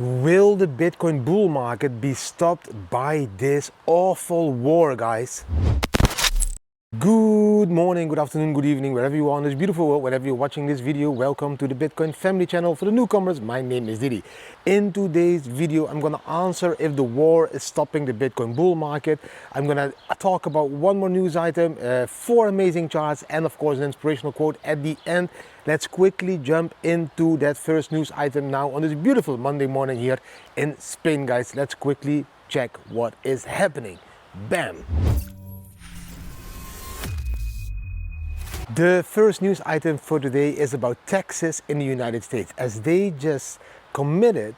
Will the Bitcoin bull market be stopped by this awful war, guys? Good morning, good afternoon, good evening, wherever you are in this beautiful world, wherever you're watching this video. Welcome to the Bitcoin family channel. For the newcomers, my name is Didi. In today's video, I'm going to answer if the war is stopping the Bitcoin bull market. I'm going to talk about one more news item, 4 amazing charts, and of course an inspirational quote at the end. Let's quickly jump into that first news item now on this beautiful Monday morning here in Spain, guys. Let's quickly check what is happening. Bam! The first news item for today is about taxes in the United States, as they just committed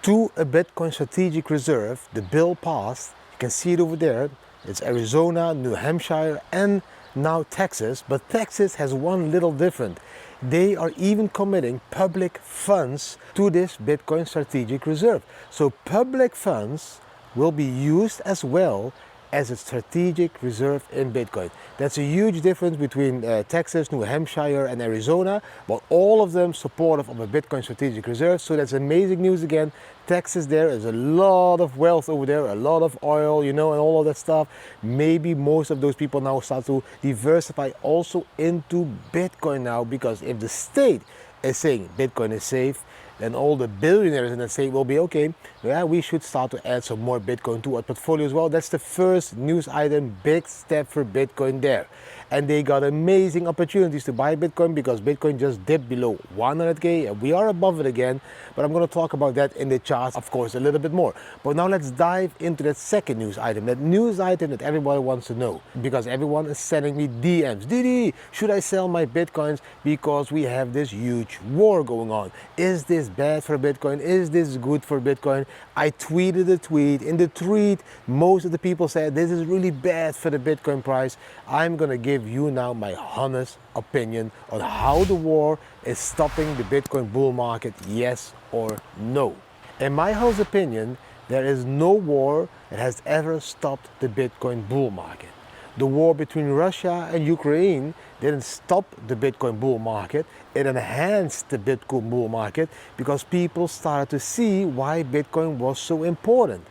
to a Bitcoin strategic reserve. The bill passed. You can see it over there. It's Arizona, New Hampshire, and now Texas. But Texas has one little different. They are even committing public funds to this Bitcoin strategic reserve. So public funds will be used as well as a strategic reserve in Bitcoin. That's a huge difference between Texas, New Hampshire, and Arizona, but all of them supportive of a Bitcoin strategic reserve. So that's amazing news again. Texas, there is a lot of wealth over there, a lot of oil, you know, and all of that stuff. Maybe most of those people now start to diversify also into Bitcoin now, because if the state is saying Bitcoin is safe, then all the billionaires in the state will be okay. Yeah, we should start to add some more Bitcoin to our portfolio as well. That's the first news item, big step for Bitcoin there. And they got amazing opportunities to buy Bitcoin because Bitcoin just dipped below 100K and we are above it again. But I'm going to talk about that in the charts, of course, a little bit more. But now let's dive into that second news item, that news item that everybody wants to know, because everyone is sending me DMs. Didi, should I sell my Bitcoins because we have this huge war going on? Is this bad for Bitcoin? Is this good for Bitcoin? I tweeted a tweet. In the tweet, most of the people said this is really bad for the Bitcoin price. I'm going to give you now my honest opinion on how the war is stopping the Bitcoin bull market, yes or no. In my honest opinion, there is no war that has ever stopped the Bitcoin bull market. The war between Russia and Ukraine didn't stop the Bitcoin bull market. It enhanced the Bitcoin bull market because people started to see why Bitcoin was so important.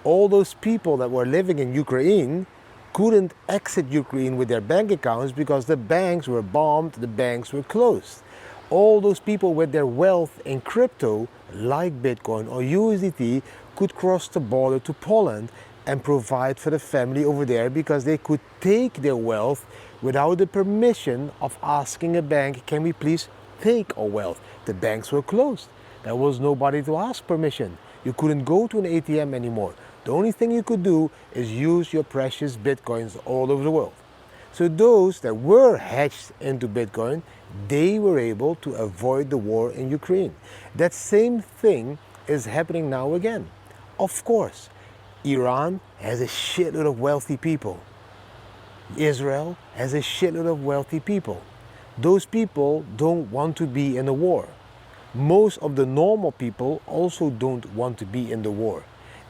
All those people that were living in Ukraine couldn't exit Ukraine with their bank accounts because the banks were bombed, the banks were closed. All those people with their wealth in crypto, like Bitcoin or USDT, could cross the border to Poland and provide for the family over there because they could take their wealth without the permission of asking a bank, can we please take our wealth? The banks were closed. There was nobody to ask permission. You couldn't go to an ATM anymore. The only thing you could do is use your precious Bitcoins all over the world. So those that were hedged into Bitcoin, they were able to avoid the war in Ukraine. That same thing is happening now again. Of course, Iran has a shitload of wealthy people. Israel has a shitload of wealthy people. Those people don't want to be in a war. Most of the normal people also don't want to be in the war.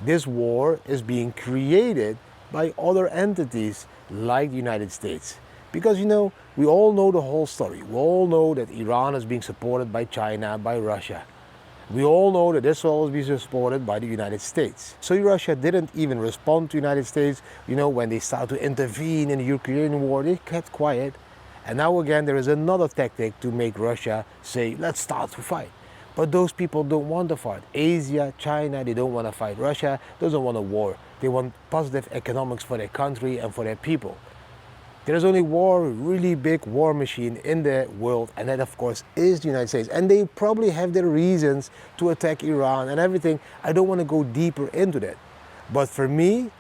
This war is being created by other entities like the United States. Because, you know, we all know the whole story. We all know that Iran is being supported by China, by Russia. We all know that Israel is being supported by the United States. So Russia didn't even respond to the United States. You know, when they started to intervene in the Ukrainian war, they kept quiet. And now again, there is another tactic to make Russia say, let's start to fight. But those people don't want to fight. Asia, China, they don't want to fight. Russia doesn't want a war. They want positive economics for their country and for their people. There's only really big war machine in the world, and that of course is the United States. And they probably have their reasons to attack Iran and everything. I don't want to go deeper into that. But for me,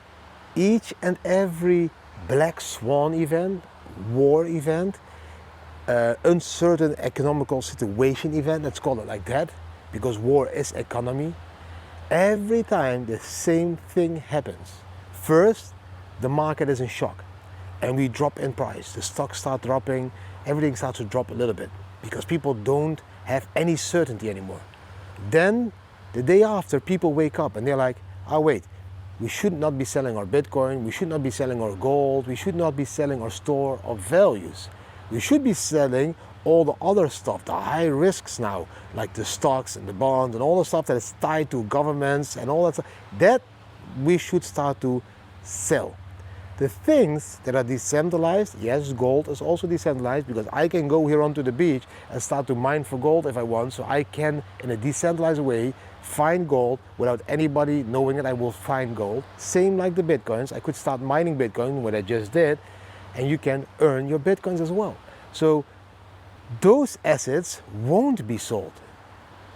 each and every black swan event, war event, uncertain economical situation event, let's call it like that, because war is economy, every time the same thing happens. First, the market is in shock and we drop in price. The stocks start dropping, everything starts to drop a little bit because people don't have any certainty anymore. Then the day after, people wake up and they're like, oh wait, we should not be selling our Bitcoin, we should not be selling our gold, we should not be selling our store of values. We should be selling all the other stuff, the high risks now, like the stocks and the bonds and all the stuff that is tied to governments and all that stuff, that we should start to sell. The things that are decentralized, yes, gold is also decentralized, because I can go here onto the beach and start to mine for gold if I want, so I can, in a decentralized way, find gold without anybody knowing that I will find gold. Same like the Bitcoins, I could start mining Bitcoin, what I just did, and you can earn your Bitcoins as well. So those assets won't be sold.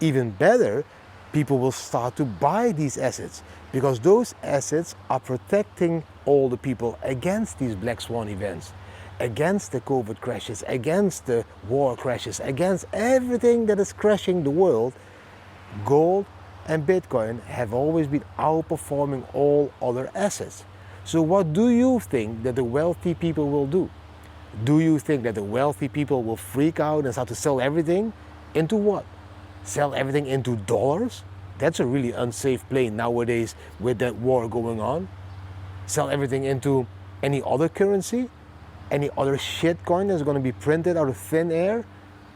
Even better, people will start to buy these assets, because those assets are protecting all the people against these black swan events, against the COVID crashes, against the war crashes, against everything that is crashing the world. Gold and Bitcoin have always been outperforming all other assets. So what do you think that the wealthy people will do? Do you think that the wealthy people will freak out and start to sell everything? Into what? Sell everything into dollars? That's a really unsafe play nowadays with that war going on. Sell everything into any other currency? Any other shit coin that's going to be printed out of thin air?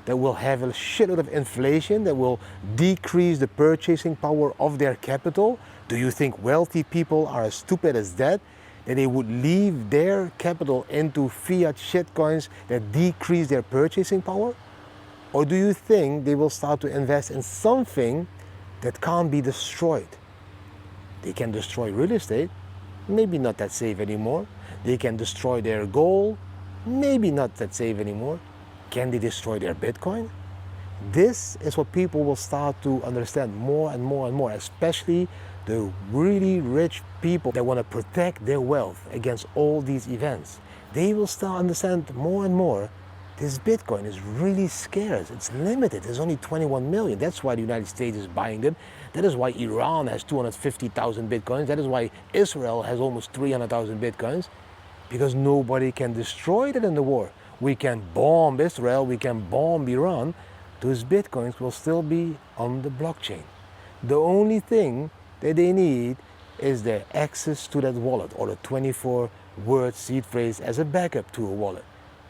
That will have a shitload of inflation, that will decrease the purchasing power of their capital? Do you think wealthy people are as stupid as that they would leave their capital into fiat shitcoins that decrease their purchasing power? Or do you think they will start to invest in something that can't be destroyed? They can destroy real estate, maybe not that safe anymore. They can destroy their gold, maybe not that safe anymore. Can they destroy their Bitcoin? This is what people will start to understand more and more and more, especially the really rich people that want to protect their wealth against all these events. They will start to understand more and more this Bitcoin is really scarce. It's limited. There's only 21 million. That's why the United States is buying them. That is why Iran has 250,000 Bitcoins. That is why Israel has almost 300,000 Bitcoins, because nobody can destroy that in the war. We can bomb Israel, we can bomb Iran. Those Bitcoins will still be on the blockchain. The only thing that they need is the access to that wallet, or the 24-word seed phrase as a backup to a wallet.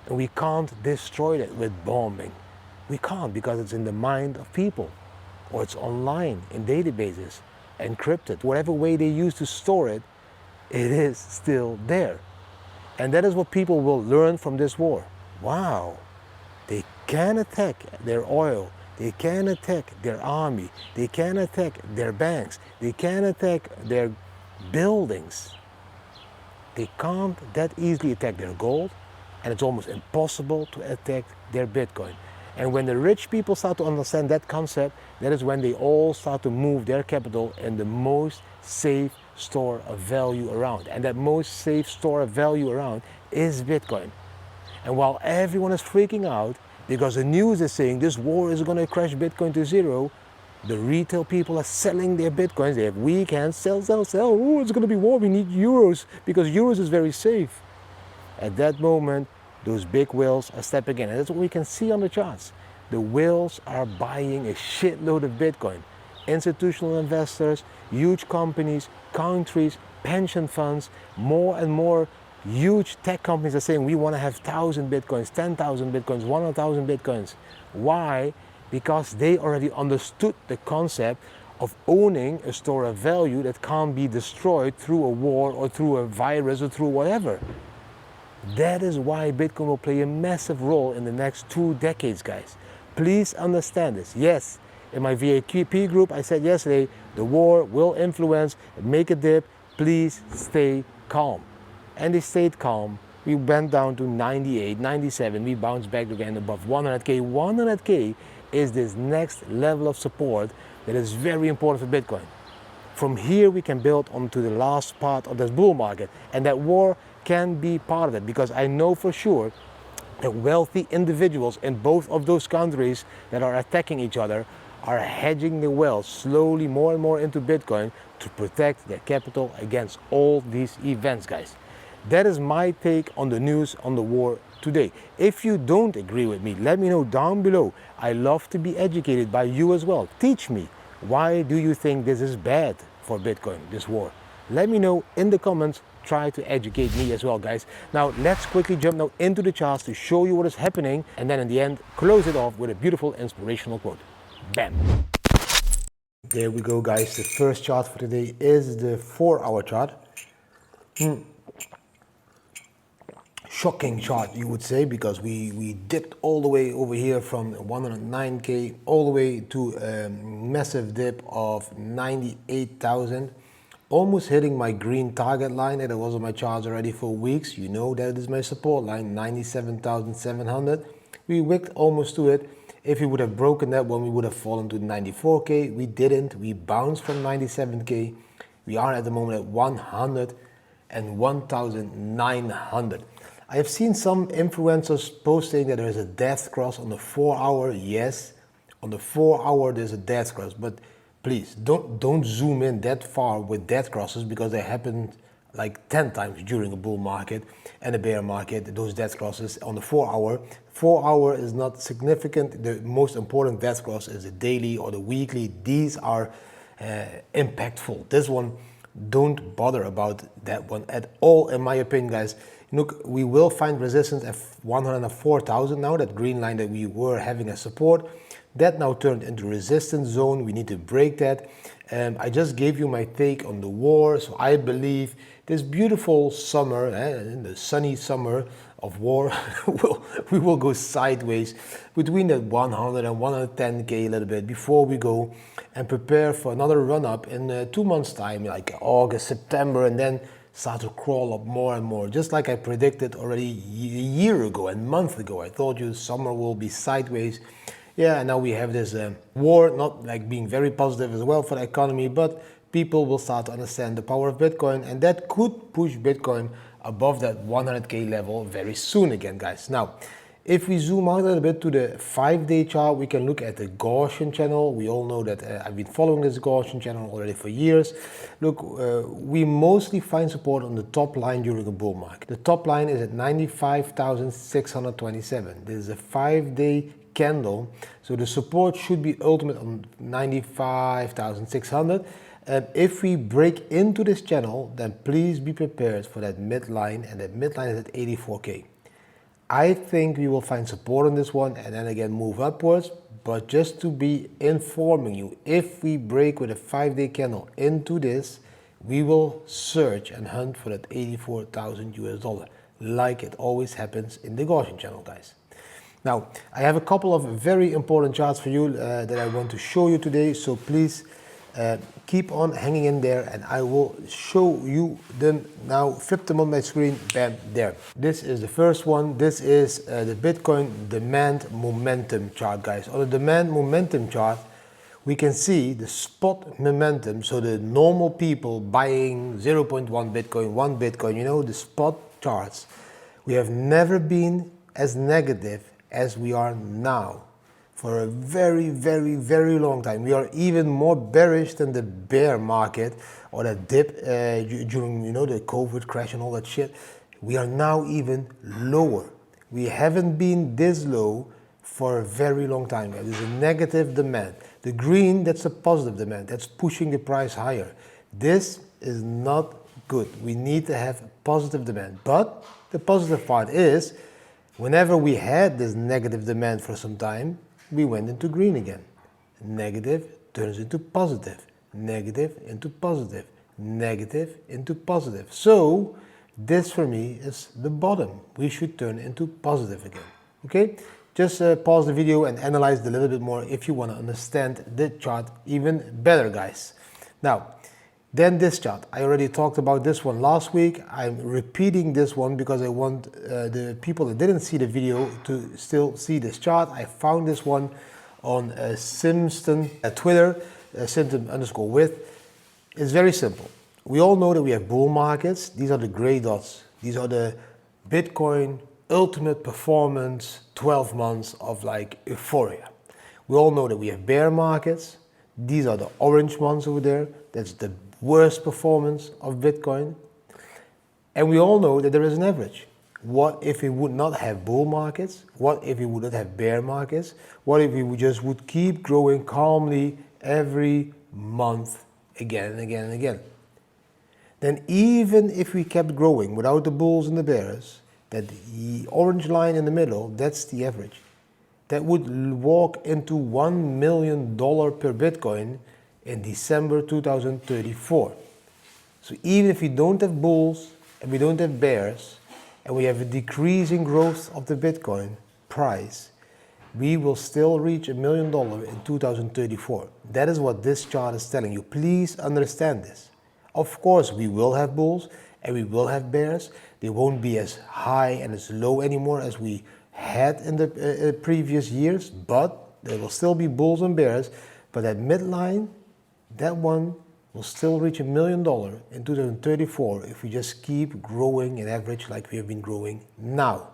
And we can't destroy that with bombing. We can't, because it's in the mind of people, or it's online in databases, encrypted. Whatever way they use to store it, it is still there. And that is what people will learn from this war. Wow, they can attack their oil, they can attack their army, they can attack their banks, they can attack their buildings. They can't that easily attack their gold, and it's almost impossible to attack their Bitcoin. And when the rich people start to understand that concept, that is when they all start to move their capital in the most safe store of value around. And that most safe store of value around is Bitcoin. And while everyone is freaking out because the news is saying this war is going to crash Bitcoin to zero, the retail people are selling their Bitcoins. They have weak hands, sell, sell, sell. Oh, it's going to be war. We need euros because euros is very safe. At that moment, those big whales are stepping in. And that's what we can see on the charts. The whales are buying a shitload of Bitcoin. Institutional investors, huge companies, countries, pension funds, more and more huge tech companies are saying we want to have 1,000 Bitcoins, 10,000 Bitcoins, 100,000 Bitcoins. Why? Because they already understood the concept of owning a store of value that can't be destroyed through a war or through a virus or through whatever. That is why Bitcoin will play a massive role in the next 2 decades, guys. Please understand this. Yes, in my VIP group, I said yesterday, the war will influence, make a dip. Please stay calm. And they stayed calm. We went down to 98, 97. We bounced back again above 100K. 100K is this next level of support that is very important for Bitcoin. From here, we can build onto the last part of this bull market. And that war can be part of it, because I know for sure that wealthy individuals in both of those countries that are attacking each other are hedging their wealth slowly more and more into Bitcoin to protect their capital against all these events, guys. That is my take on the news on the war today. If you don't agree with me, let me know down below. I love to be educated by you as well. Teach me, why do you think this is bad for Bitcoin, this war? Let me know in the comments try to educate me as well, guys. Now let's quickly jump now into the charts to show you what is happening, and then in the end close it off with a beautiful inspirational quote. Bam! There we go, guys. The first chart for today is the 4-hour chart. Shocking chart, you would say, because we dipped all the way over here from 109k all the way to a massive dip of 98,000, almost hitting my green target line that was on my charts already for weeks. You know that is my support line, 97,700. We wicked almost to it. If we would have broken that one, we would have fallen to 94k. We didn't. We bounced from 97k. We are at the moment at 100 and 1,900. I have seen some influencers posting that there is a death cross on the 4-hour. Yes, on the 4-hour there's a death cross, but please don't zoom in that far with death crosses, because they happened like 10 times during a bull market and a bear market. Those death crosses on the 4-hour. 4-hour is not significant. The most important death cross is the daily or the weekly. These are impactful. This one, don't bother about that one at all, in my opinion, guys. Look, we will find resistance at 104,000 now, that green line that we were having as support. That now turned into resistance zone. We need to break that. I just gave you my take on the war. So I believe this beautiful summer, the sunny summer of war, we will go sideways between that 100 and 110k a little bit before we go and prepare for another run up in 2 months time, like August, September, and then start to crawl up more and more, just like I predicted already a year ago and month ago. I told you summer will be sideways. Yeah, and now we have this war, not like being very positive as well for the economy, but people will start to understand the power of Bitcoin, and that could push Bitcoin above that 100k level very soon again, guys. Now, if we zoom out a little bit to the 5-day chart, we can look at the Gaussian channel. We all know that I've been following this Gaussian channel already for years. Look, we mostly find support on the top line during a bull market. The top line is at 95,627. This is a 5-day candle, so the support should be ultimate on 95,600. If we break into this channel, then please be prepared for that midline, and that midline is at 84k. I think we will find support on this one and then again move upwards, but just to be informing you, if we break with a 5-day candle into this, we will search and hunt for that 84,000 US dollar, like it always happens in the Gaussian channel, guys. Now, I have a couple of very important charts for you that I want to show you today, so please keep on hanging in there, and I will show you them now. Flip them on my screen. Bam, there. This is the first one. This is the Bitcoin demand momentum chart, guys. On the demand momentum chart, we can see the spot momentum, so the normal people buying 0.1 Bitcoin, 1 Bitcoin, you know, the spot charts. We have never been as negative as we are now for a very, very, very long time. We are even more bearish than the bear market or the dip during, you know, the COVID crash and all that shit. We are now even lower. We haven't been this low for a very long time. There's a negative demand. The green, that's a positive demand. That's pushing the price higher. This is not good. We need to have positive demand. But the positive part is, whenever we had this negative demand for some time, we went into green again. Negative turns into positive. Negative into positive. Negative into positive. So this for me is the bottom. We should turn into positive again. Okay? Just pause the video and analyze it a little bit more if you want to understand the chart even better, guys. Now, then this chart. I already talked about this one last week. I'm repeating this one because I want the people that didn't see the video to still see this chart. I found this one on Simpson at Twitter, Simpson_with. It's very simple. We all know that we have bull markets. These are the gray dots. These are the Bitcoin ultimate performance 12 months of like euphoria. We all know that we have bear markets. These are the orange ones over there. That's the worst performance of Bitcoin. And we all know that there is an average. What if we would not have bull markets? What if we would not have bear markets? What if we would keep growing calmly every month again and again and again? then even if we kept growing without the bulls and the bears, that the orange line in the middle, that's the average. That would walk into $1 million per Bitcoin in December 2034. So even if we don't have bulls and we don't have bears, and we have a decreasing growth of the Bitcoin price, we will still reach $1 million in 2034. That is what this chart is telling you. Please understand this. Of course, we will have bulls and we will have bears. They won't be as high and as low anymore as we had in the previous years, but there will still be bulls and bears. But that midline, that one will still reach $1 million in 2034 if we just keep growing in average like we have been growing now.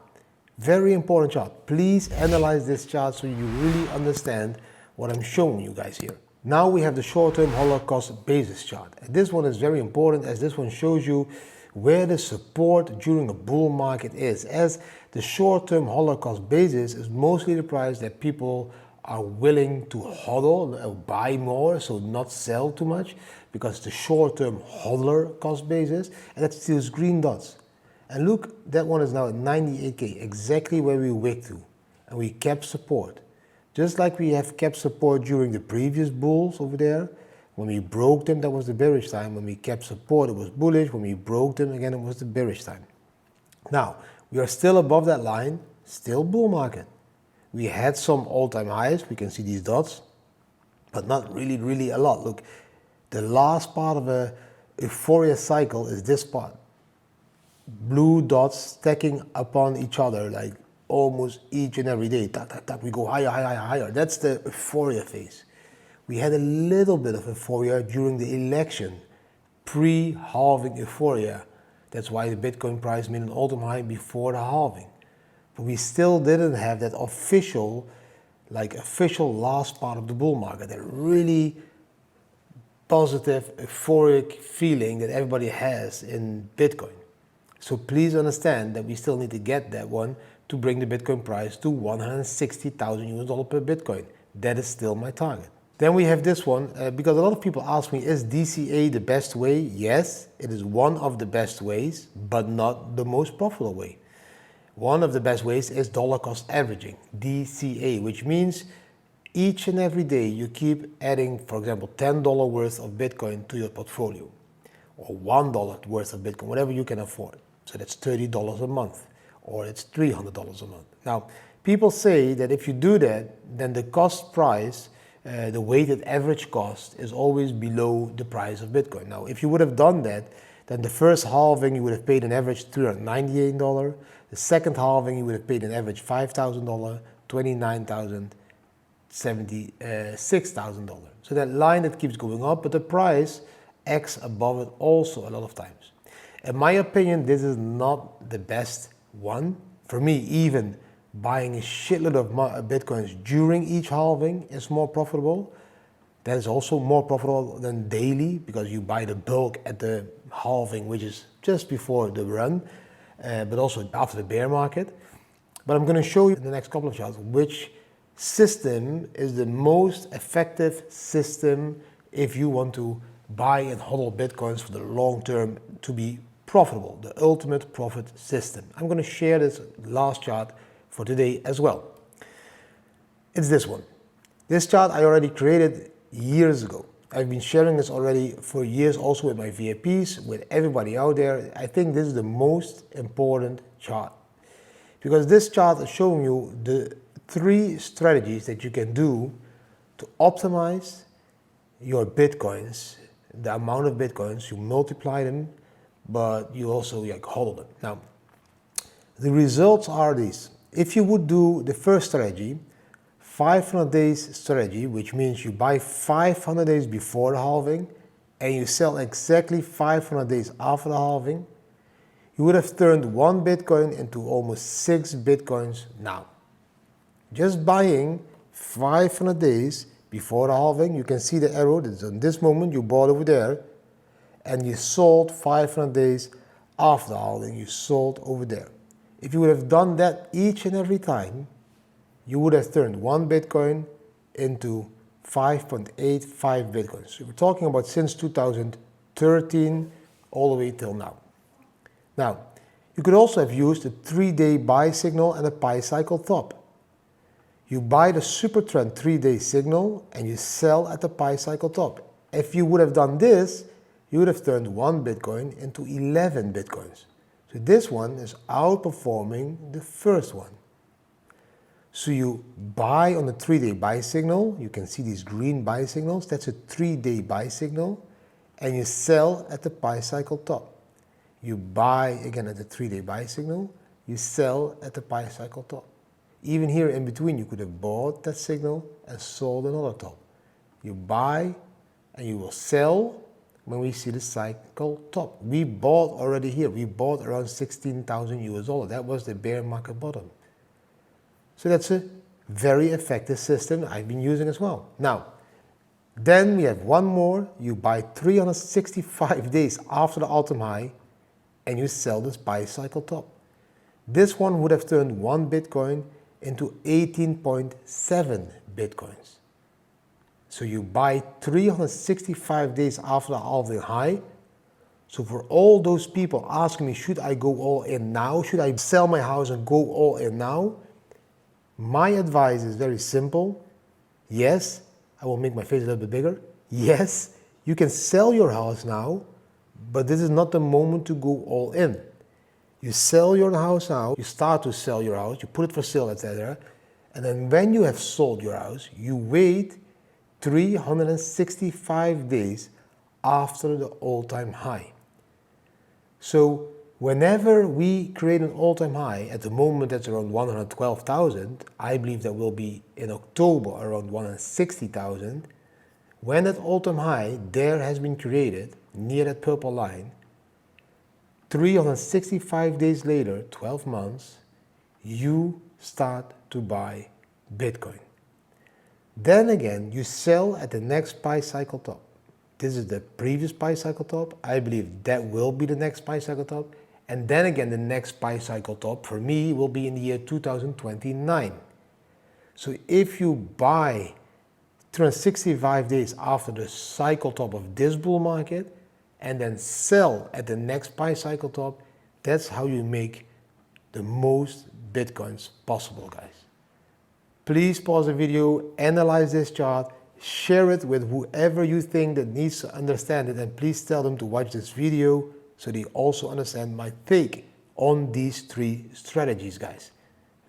Very important chart. Please analyze this chart so you really understand what I'm showing you guys here. Now we have the short-term Holocaust basis chart. And this one is very important as this one shows you where the support during a bull market is. As the short-term Holocaust basis is mostly the price that people are willing to hodl or buy more, so not sell too much, because the short-term hodler cost basis, and that's those green dots. And look, that one is now at 98K, exactly where we wicked to, and we kept support. Just like we have kept support during the previous bulls over there. When we broke them, that was the bearish time. When we kept support, it was bullish. When we broke them, again, it was the bearish time. Now, we are still above that line, still bull market. We had some all-time highs, we can see these dots, but not really a lot. Look, the last part of a euphoria cycle is this part. Blue dots stacking upon each other like almost each and every day. Tap, tap, tap, we go higher, higher, higher. That's the euphoria phase. We had a little bit of euphoria during the election, pre-halving euphoria. That's why the Bitcoin price made an all-time high before the halving. But we still didn't have that official last part of the bull market, that really positive, euphoric feeling that everybody has in Bitcoin. So please understand that we still need to get that one to bring the Bitcoin price to 160,000 US dollars per Bitcoin. That is still my target. Then we have this one, because a lot of people ask me, is DCA the best way? Yes, it is one of the best ways, but not the most profitable way. One of the best ways is dollar cost averaging, DCA, which means each and every day you keep adding, for example, $10 worth of Bitcoin to your portfolio, or $1 worth of Bitcoin, whatever you can afford. So that's $30 a month, or it's $300 a month. Now, people say that if you do that, then the cost price, the weighted average cost, is always below the price of Bitcoin. Now, if you would have done that, then the first halving you would have paid an average $398. The second halving you would have paid an average $5,000, $29,000, $76,000. So that line that keeps going up, but the price acts above it also a lot of times. In my opinion, this is not the best one. For me, even buying a shitload of Bitcoins during each halving is more profitable. That is also more profitable than daily, because you buy the bulk at the halving, which is just before the run, but also after the bear market. But I'm going to show you in the next couple of charts which system is the most effective system if you want to buy and hodl Bitcoins for the long term to be profitable, the ultimate profit system. I'm going to share this last chart for today as well. It's this one. This chart I already created years ago. I've been sharing this already for years, also with my VIPs, with everybody out there. I think this is the most important chart, because this chart is showing you the 3 strategies that you can do to optimize your Bitcoins, the amount of Bitcoins. You multiply them, but you also hodl them. Now, the results are these. If you would do the first strategy, 500 days strategy, which means you buy 500 days before the halving and you sell exactly 500 days after the halving, you would have turned 1 Bitcoin into almost 6 Bitcoins now. Just buying 500 days before the halving, you can see the arrow that's on this moment, you bought over there, and you sold 500 days after the halving, you sold over there. If you would have done that each and every time, you would have turned 1 Bitcoin into 5.85 Bitcoins. So we're talking about since 2013, all the way till now. Now, you could also have used a 3-day buy signal and a pi cycle top. You buy the super trend 3-day signal and you sell at the pi cycle top. If you would have done this, you would have turned 1 Bitcoin into 11 Bitcoins. So this one is outperforming the first one. So you buy on the 3-day buy signal, you can see these green buy signals, that's a 3-day buy signal, and you sell at the pi cycle top. You buy again at the 3-day buy signal, you sell at the pi cycle top. Even here in between, you could have bought that signal and sold another top. You buy and you will sell when we see the cycle top. We bought already here, we bought around 16,000 US dollars. That was the bear market bottom. So that's a very effective system I've been using as well. Now, then we have one more. You buy 365 days after the all-time high and you sell this buy cycle top. This one would have turned 1 Bitcoin into 18.7 Bitcoins. So you buy 365 days after the all-time high. So for all those people asking me, should I go all in now? Should I sell my house and go all in now? My advice is very simple. Yes, I will make my face a little bit bigger. Yes, you can sell your house now, but this is not the moment to go all in. You sell your house now, you start to sell your house, you put it for sale, etc. And then when you have sold your house, you wait 365 days after the all-time high. So whenever we create an all-time high, at the moment that's around 112,000, I believe that will be in October around 160,000. When that all-time high there has been created, near that purple line, 365 days later, 12 months, you start to buy Bitcoin. Then again, you sell at the next pi cycle top. This is the previous pi cycle top. I believe that will be the next pi cycle top. And then again, the next pi cycle top for me will be in the year 2029. So if you buy 365 days after the cycle top of this bull market and then sell at the next pi cycle top, that's how you make the most Bitcoins possible, guys. Please pause the video, analyze this chart, share it with whoever you think that needs to understand it, and please tell them to watch this video so they also understand my take on these 3 strategies, guys.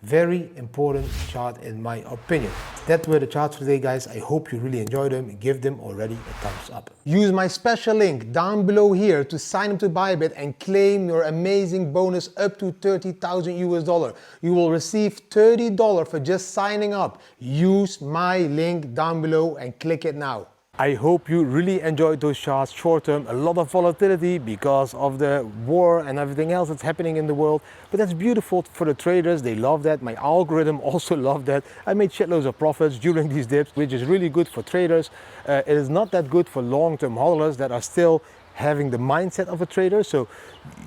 Very important chart in my opinion. That were the charts for today, guys. I hope you really enjoyed them. Give them already a thumbs up. Use my special link down below here to sign up to Bybit and claim your amazing bonus up to 30,000 US dollar. You will receive $30 for just signing up. Use my link down below and click it now. I hope you really enjoyed those charts short term. A lot of volatility because of the war and everything else that's happening in the world. But that's beautiful for the traders. They love that. My algorithm also loved that. I made shitloads of profits during these dips, which is really good for traders. It is not that good for long-term hodlers that are still having the mindset of a trader. So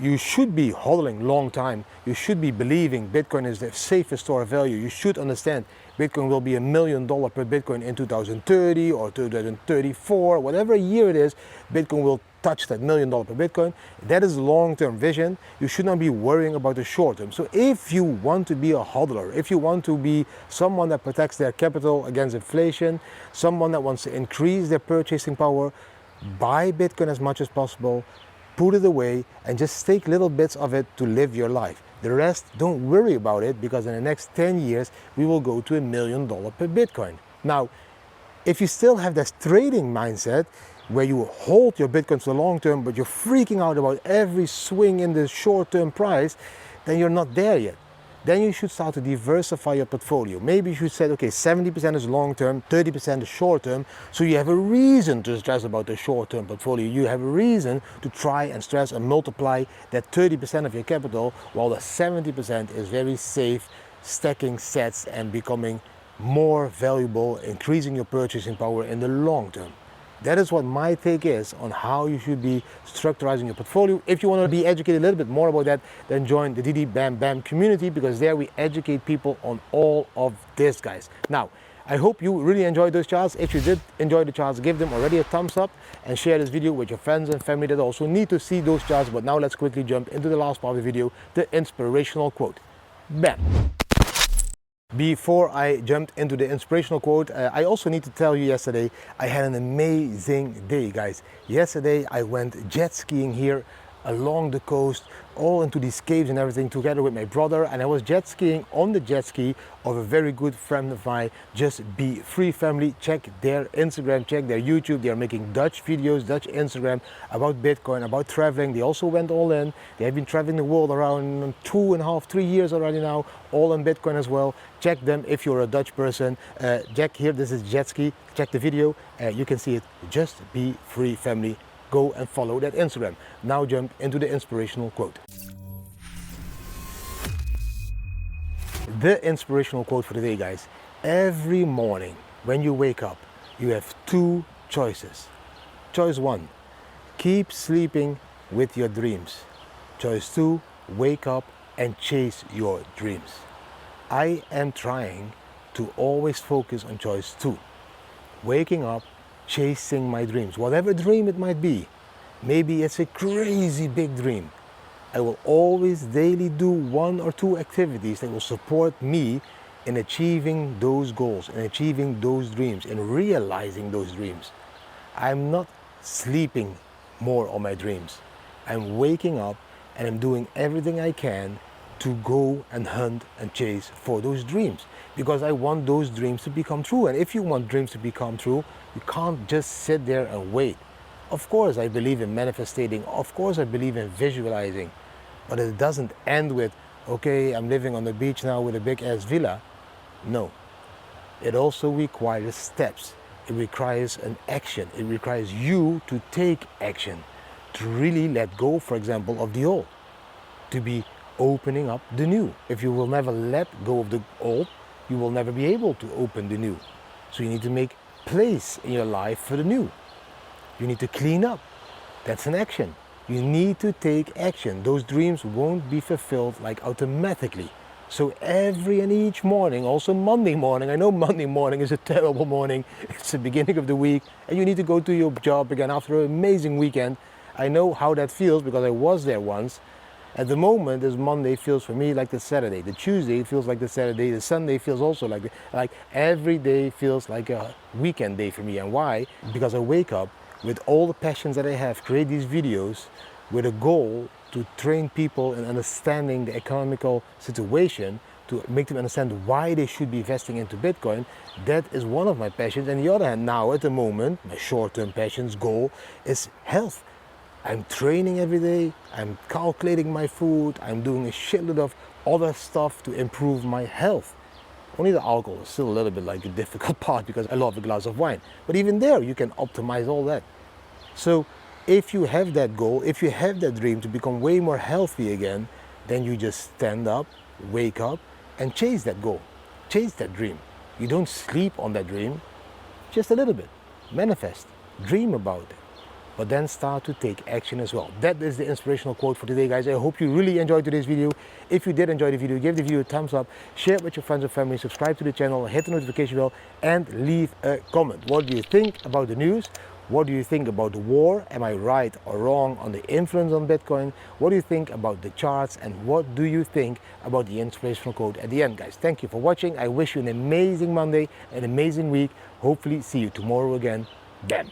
you should be hodling long time. You should be believing Bitcoin is the safest store of value. You should understand Bitcoin will be $1 million per Bitcoin in 2030 or 2034, whatever year it is, Bitcoin will touch that $1 million per Bitcoin. That is long-term vision. You should not be worrying about the short term. So if you want to be a hodler, if you want to be someone that protects their capital against inflation, someone that wants to increase their purchasing power, buy Bitcoin as much as possible, put it away, and just take little bits of it to live your life. The rest, don't worry about it, because in the next 10 years, we will go to $1 million per Bitcoin. Now, if you still have this trading mindset, where you hold your Bitcoins for the long term, but you're freaking out about every swing in the short-term price, then you're not there yet. Then you should start to diversify your portfolio. Maybe you should say, okay, 70% is long-term, 30% is short-term, so you have a reason to stress about the short-term portfolio. You have a reason to try and stress and multiply that 30% of your capital, while the 70% is very safe, stacking sets and becoming more valuable, increasing your purchasing power in the long term. That is what my take is on how you should be structurizing your portfolio. If you want to be educated a little bit more about that, then join the Didi Bam Bam community, because there we educate people on all of this, guys. Now, I hope you really enjoyed those charts. If you did enjoy the charts, give them already a thumbs up and share this video with your friends and family that also need to see those charts. But now let's quickly jump into the last part of the video, the inspirational quote. Bam! Before I jumped into the inspirational quote, I also need to tell you yesterday I had an amazing day, guys. Yesterday I went jet skiing here along the coast, all into these caves and everything, together with my brother, and I was jet skiing on the jet ski of a very good friend of mine, Just Be Free family. Check their Instagram, check their YouTube. They are making Dutch videos, Dutch Instagram about Bitcoin, about traveling. They also went all in. They have been traveling the world around 2.5, 3 years already now, all on Bitcoin as well. Check them if you're a Dutch person. Check here, this is jet ski. Check the video, you can see it. Just Be Free family. Go and follow that Instagram. Now jump into the inspirational quote. The inspirational quote for today, guys. Every morning when you wake up, you have two choices. Choice one, keep sleeping with your dreams. Choice two, wake up and chase your dreams. I am trying to always focus on choice two. Waking up, chasing my dreams, whatever dream it might be. Maybe it's a crazy big dream. I will always daily do 1 or 2 activities that will support me in achieving those goals, in achieving those dreams, in realizing those dreams. I'm not sleeping more on my dreams. I'm waking up and I'm doing everything I can to go and hunt and chase for those dreams, because I want those dreams to become true. And if you want dreams to become true, you can't just sit there and wait. Of course I believe in manifesting, of course I believe in visualizing, but it doesn't end with, okay, I'm living on the beach now with a big ass villa. No, it also requires steps. It requires an action. It requires you to take action, to really let go, for example, of the old, to be opening up the new. If you will never let go of the old, you will never be able to open the new. So you need to make place in your life for the new. You need to clean up. That's an action. You need to take action. Those dreams won't be fulfilled like automatically. So every and each morning, also Monday morning, I know Monday morning is a terrible morning, it's the beginning of the week, and you need to go to your job again after an amazing weekend. I know how that feels because I was there once. At the moment, this Monday feels for me like the Saturday. The Tuesday feels like the Saturday. The Sunday feels also like every day feels like a weekend day for me. And why? Because I wake up with all the passions that I have, create these videos with a goal to train people in understanding the economical situation, to make them understand why they should be investing into Bitcoin. That is one of my passions. And the other hand, now at the moment, my short-term passions, goal is health. I'm training every day, I'm calculating my food, I'm doing a shitload of other stuff to improve my health. Only the alcohol is still a little bit like the difficult part because I love a glass of wine. But even there, you can optimize all that. So if you have that goal, if you have that dream to become way more healthy again, then you just stand up, wake up, and chase that goal, chase that dream. You don't sleep on that dream, just a little bit. Manifest, dream about it. But then start to take action as well. That is the inspirational quote for today, guys. I hope you really enjoyed today's video. If you did enjoy the video, give the video a thumbs up, share it with your friends and family, subscribe to the channel, hit the notification bell, and leave a comment. What do you think about the news? What do you think about the war? Am I right or wrong on the influence on Bitcoin? What do you think about the charts? And what do you think about the inspirational quote at the end, guys? Thank you for watching. I wish you an amazing Monday, an amazing week. Hopefully see you tomorrow again. Bam.